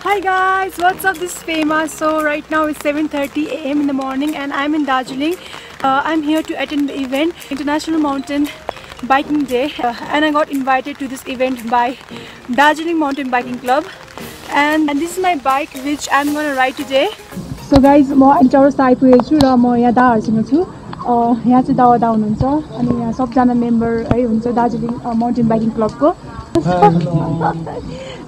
Hi guys, what's up? This is Pema. So right now it's 7:30 AM in the morning and I'm in Darjeeling. I'm here to attend the event, International Mountain Biking Day, and I got invited to this event by Darjeeling Mountain Biking Club, and this is my bike which I'm gonna ride today. So guys, म अहिले चौरस्ता आइपुगेको छु र म यहाँ दाहरूसँग छु। यहाँ चाहिँ दादा हुनुहुन्छ अनि यहाँ सबजना मेम्बर है हुन्छ दार्जिलिङ माउन्टेन बाइकिङ क्लबको।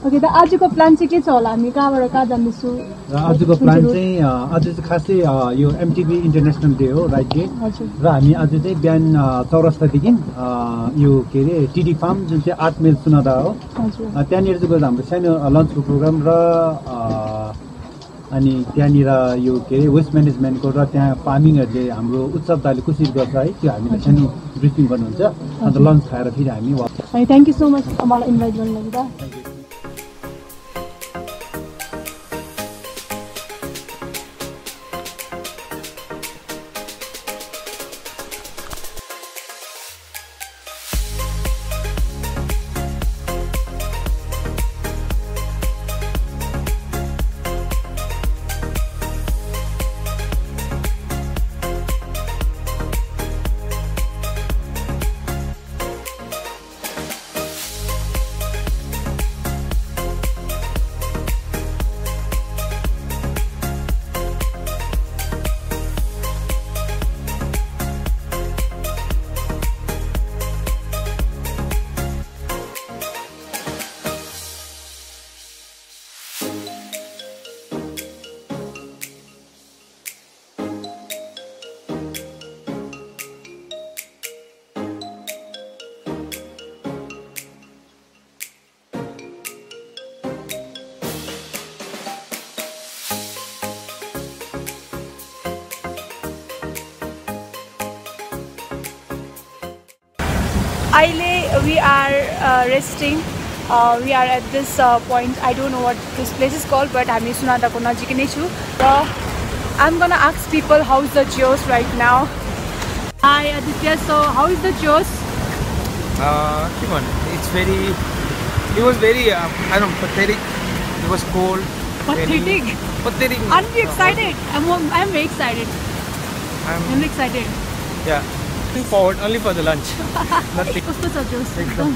ओके, त आजको प्लान चाहिँ के छ होला? हामी कहाँबाट कहाँ जान्दैछु? आजको प्लान चाहिँ आज चाहिँ खासै यो एमटिबी इन्टरनेसनल डे हो, राइड डे। र हामी आज चाहिँ बिहान चौरस्तादेखि यो के अरे टिडी फार्म जुन चाहिँ 8 माइल सुनादा हो, त्यहाँनिर चाहिँ गएर हाम्रो सानो लन्चको प्रोग्राम र अनि त्यहाँनिर यो के अरे वेस्ट म्यानेजमेन्टको र त्यहाँ फार्मिङहरूले हाम्रो उत्सव दाले कसरी गर्छ है त्यो हामीलाई सानो ब्रिफिङ गर्नुहुन्छ। अन्त लन्च खाएर फेरि हामी वापस। थ्याङ्क यू सो मच मलाई इन्भाइट गर्नुको लागि। We are resting. We are at this point. I don't know what this place is called, but I'm Sunada ko najikai nai chu. I'm gonna ask people how's the Joes right now. Hi Aditya, so how is the Joes? Come on, it was very I don't know, pathetic. It was cold. Pathetic. Pathetic. Aren't you excited? I'm very excited. I'm excited. Yeah. Looking forward only for the lunch. Nothing. कस्तो छ जोस एकदम?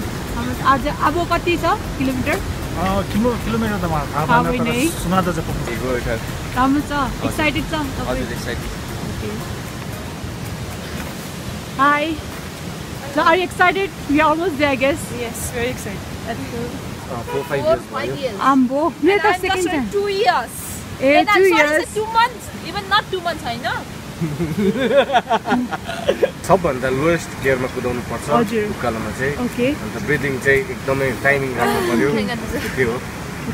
आज अब कति छ kilometre? Kilometre त मलाई थाहा भएन, तर सुनादा चाहिँ पुग्छ। राम्रो छ, एक्साइटेड छ तपाईं? हजुर, excited. Okay. Hi. So are you excited? We are almost there, I guess. Yes, very excited. That's good. 4-5 years. Ambo. And I'm just 2 years. And I'm 2 sorry, years. 2 months. Even not 2 months, I know. सबभन्दा lowest गियरमा कुदाउनु पर्छ उकालोमा चाहिँ। Okay, अन्त breathing चाहिँ एकदमै timing गर्नु पर्यो। के हो?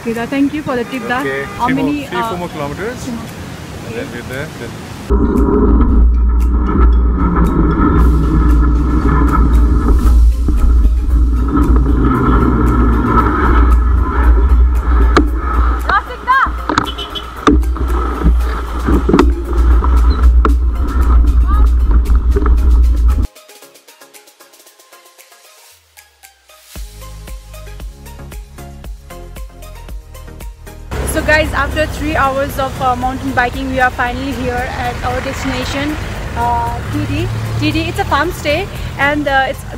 Okay, da, thank you for the tip. Da. How many 3-4 more kilometers and then we're there. So guys, after 3 hours of mountain biking, we are finally here at our destination, Tieedi. Tieedi, it's a farm stay, and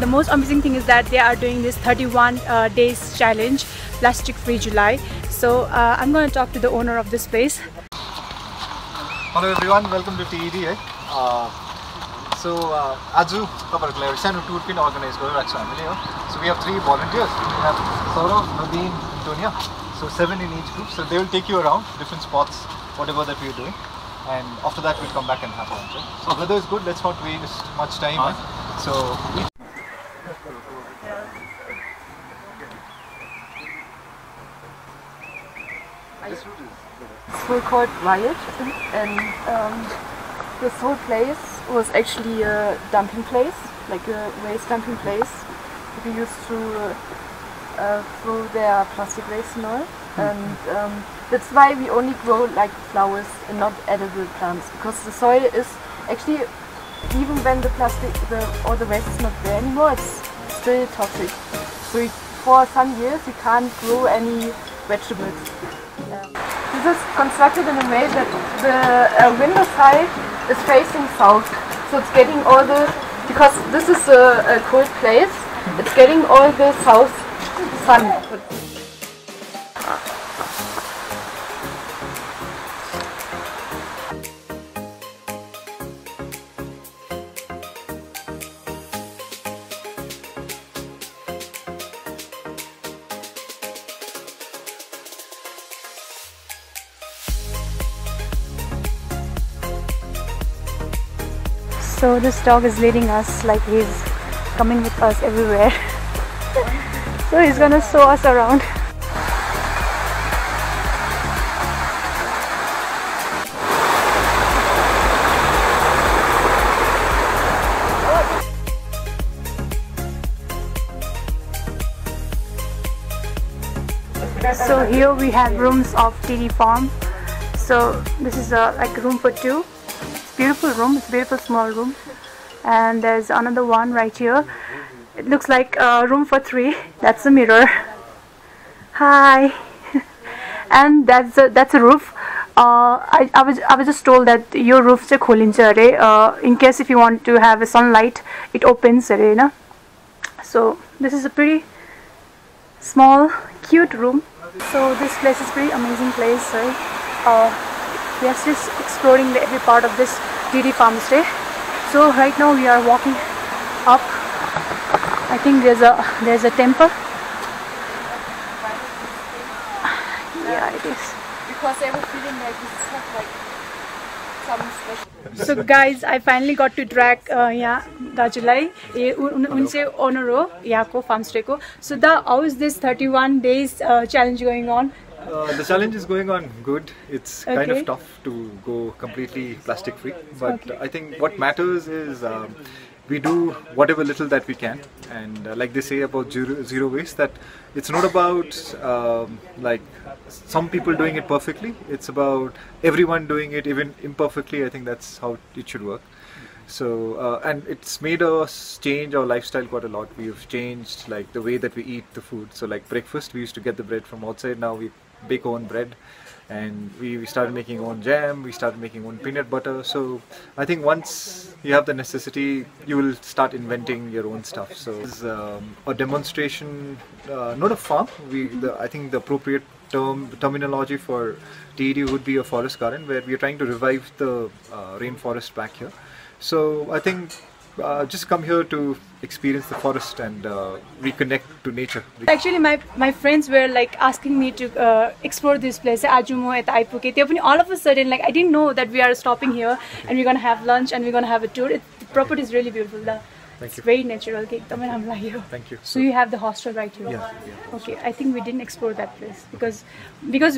the most amazing thing is that they are doing this 31 days challenge, plastic free July. So I'm going to talk to the owner of this place. Hello everyone, welcome to Tieedi. So आज तपाईहरुको लागि सानो टुर पनि organise गरिरहेको छ हामीले हो। So we have 3 volunteers. We have Saurav, Nadine, Antonia. So 7 in each group. So they will take you around different spots, whatever that we're doing, and after that we'll come back and have lunch. So weather is good. Let's not waste much time. So we're called Riot, and this whole place was actually a dumping place, like a waste dumping place. We used to throw their plastic waste and all, and that's why we only grow like flowers and not edible plants, because the soil is actually, even when the plastic or the waste is not there anymore, it's still toxic. So for some years we can't grow any vegetables. This is constructed in a way that the window side is facing south, so it's getting all the, because this is a cold place, it's getting all the south sun. So this dog is leading us, like he's coming with us everywhere. So he's gonna show us around. So here we have rooms of Tieedi farm. So this is like a room for two. Beautiful room, it's a beautiful small room, and there's another one right here. It looks like a room for three. That's a mirror. Hi. And that's a roof. I was just told that your roof se kholincha are, in case if you want to have a sunlight, it opens are, na? So this is a pretty small cute room. So this place is pretty amazing place, right? We are just exploring every part of this Tieedi Homestay. So right now we are walking up. I think there's a temple. Yeah, it is. Because they were feeling like this is not like some special. So guys, I finally got to drag Dajulai, unse owner ho yahako farmstay ko. So how is this 31 days challenge going on? The challenge is going on good. It's kind of tough to go completely plastic free, but I think what matters is we do whatever little that we can, and like they say about zero waste, that it's not about like some people doing it perfectly, it's about everyone doing it even imperfectly. I think that's how it should work. So and it's made us change our lifestyle quite a lot. We've changed like the way that we eat the food. So like breakfast, we used to get the bread from outside. Now we bake our own bread, and we started making our own jam, we started making our own peanut butter. So I think once you have the necessity, you will start inventing your own stuff. So it's a demonstration, not a farm. I think the appropriate terminology for Tieedi would be a forest garden, where we are trying to revive the rainforest back here. So I think just come here to experience the forest and reconnect to nature. Actually, my friends were like asking me to explore this place. All of a sudden, like I didn't know that we are stopping here and we're gonna have lunch and we're gonna have a tour. The property is really beautiful. Thank you. It's very natural. Thank you. So you have the hostel right here. Yeah. Okay, I think we didn't explore that place because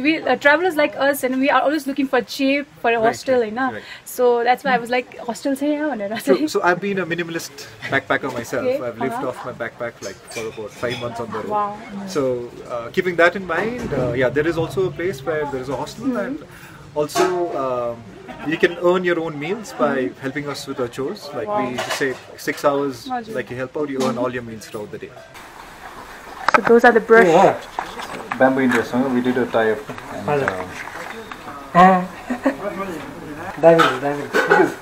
we travelers like us, and we are always looking for cheap for a hostel, you know. Right. So that's why I was like, hostel say yeah. So I've been a minimalist backpacker myself. Okay. I've lived off my backpack like for about 5 months on the road. Wow. So keeping that in mind, yeah, there is also a place where there is a hostel, and also you can earn your own meals by helping us with our chores. Like we just say 6 hours, like you help out, you earn all your meals throughout the day. So those are the brush. Bamboo industry, we did a tie-up. Because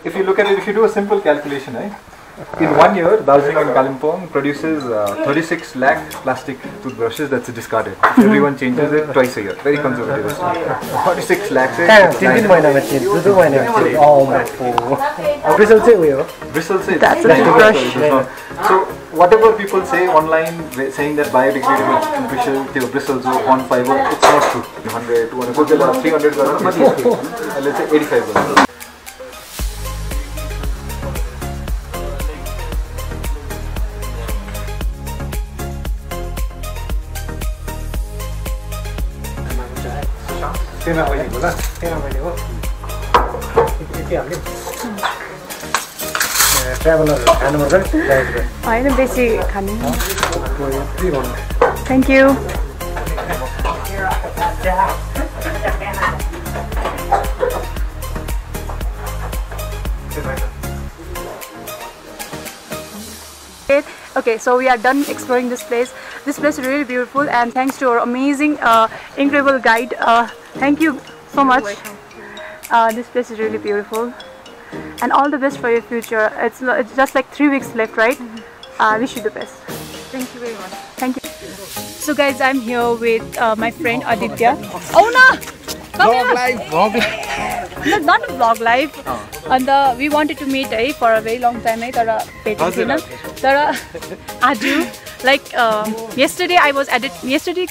if you look at it, if you do a simple calculation, right? In 1 year, Darjeeling and Kalimpong produces 36 lakh plastic toothbrushes that's discarded. Everyone changes it twice a year. Very conservative. 46 lakhs. That's a toothbrush. So whatever people say online, saying that biodegradable bristles on fiber, it's not true. 100, 200, 300, let's say 85. Pema भनेको ल Pema भनेको यति हाल्दिउँ traveller खानु पर्छ हैन बेसी खानु thank you Okay, so we are done exploring this place. This place is really beautiful, and thanks to our amazing, incredible guide. Thank you so much. This place is really beautiful, and all the best for your future. It's just like 3 weeks left, right? Wish you the best. Thank you very much. Thank you. So guys, I'm here with my friend Aditya. Oh no! Come here! Vlog live. No, not a vlog live. And we wanted to meet for a very long time. Like yesterday,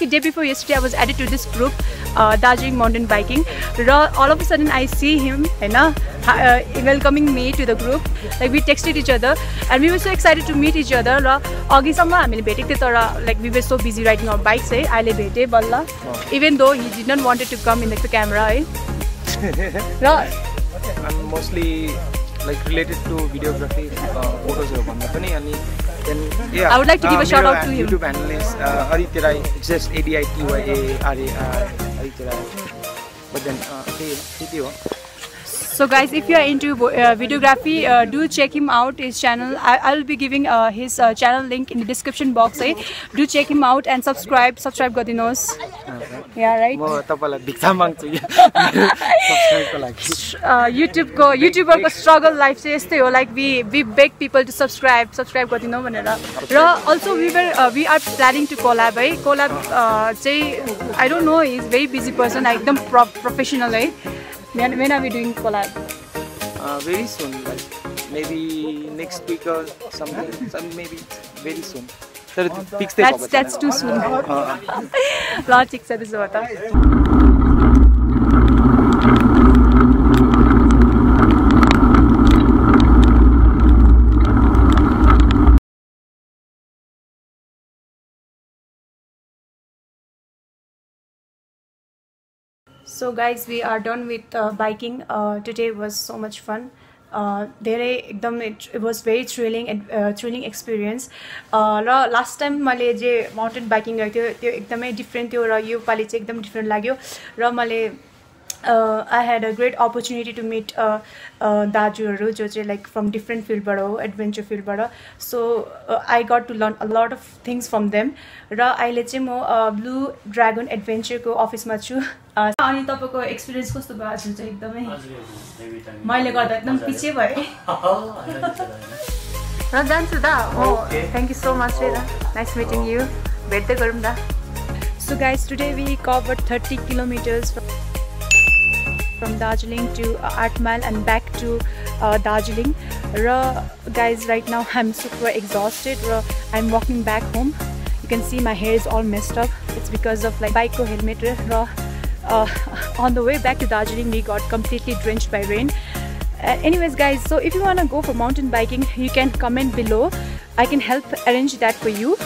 day before yesterday, I was added to this group, Darjeeling mountain biking. All of a sudden, I see him, welcoming me to the group. Like we texted each other, and we were so excited to meet each other. Like we were so busy riding our bikes. Even though he did not wanted to come in the camera. I'm mostly like related to videography, photos. Then yeah, I would like to give a shout out to him. YouTube analyst Aditya Rai. It's just ADITYA. But then So guys, if you are into videography, do check him out, his channel. I will be giving his channel link in the description box. Do check him out and subscribe Gadinos. Yeah, right? YouTuber ko struggle life say like we beg people to subscribe Gadino bhanera. Also we are planning to collab. I don't know, he's a very busy person, ekdam professional. When are we doing collab? Very soon, like maybe next week or something. Maybe very soon. That's too soon. So guys, we are done with biking. Today was so much fun. It was very thrilling and thrilling experience. Last time मैले mountain biking गएको थियो एकदमै different थियो र यो पालि चाहिँ एकदम different लाग्यो र मैले I had a great opportunity to meet दाजुहरु जो चाहिँ like from different field बाट हो, adventure field बाट. So I got to learn a lot of things from them. र अहिले चाहिँ म Blue Dragon Adventure को अफिस मा छु. अनि तपाईको एक्सपीरियन्स कस्तो भयो आज चाहिँ एकदमै मैले गर्दा एकदम पछि भए र जान्छु दा. Thank you so much Reda, nice meeting you. भेट्दै गरौँ दा. So guys, today we covered 30 kilometers from Darjeeling to 8 Mile and back to Darjeeling. Guys, right now I'm super exhausted. I'm walking back home. You can see my hair is all messed up. It's because of like bike helmet. On the way back to Darjeeling, we got completely drenched by rain. Anyways guys, so if you want to go for mountain biking, you can comment below. I can help arrange that for you.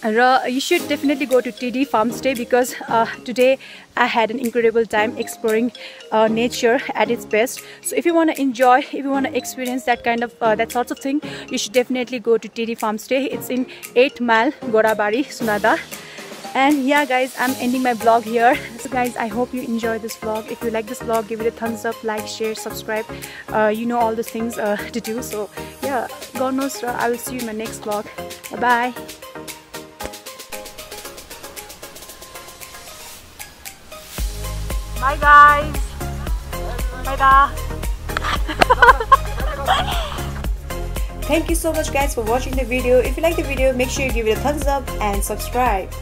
You should definitely go to Tieedi Homestay because today I had an incredible time exploring nature at its best. So if you want to enjoy, if you want to experience that kind of that sorts of thing, you should definitely go to Tieedi Homestay. It's in 8 Mile, Gorabari, Sunada. And yeah guys, I'm ending my vlog here. So guys, I hope you enjoy this vlog. If you like this vlog, give it a thumbs up, like, share, subscribe. You know all those things to do. So yeah, God knows, I will see you in my next vlog. Bye bye. Bye guys. Bye da. Thank you so much guys for watching the video. If you like the video, make sure you give it a thumbs up and subscribe.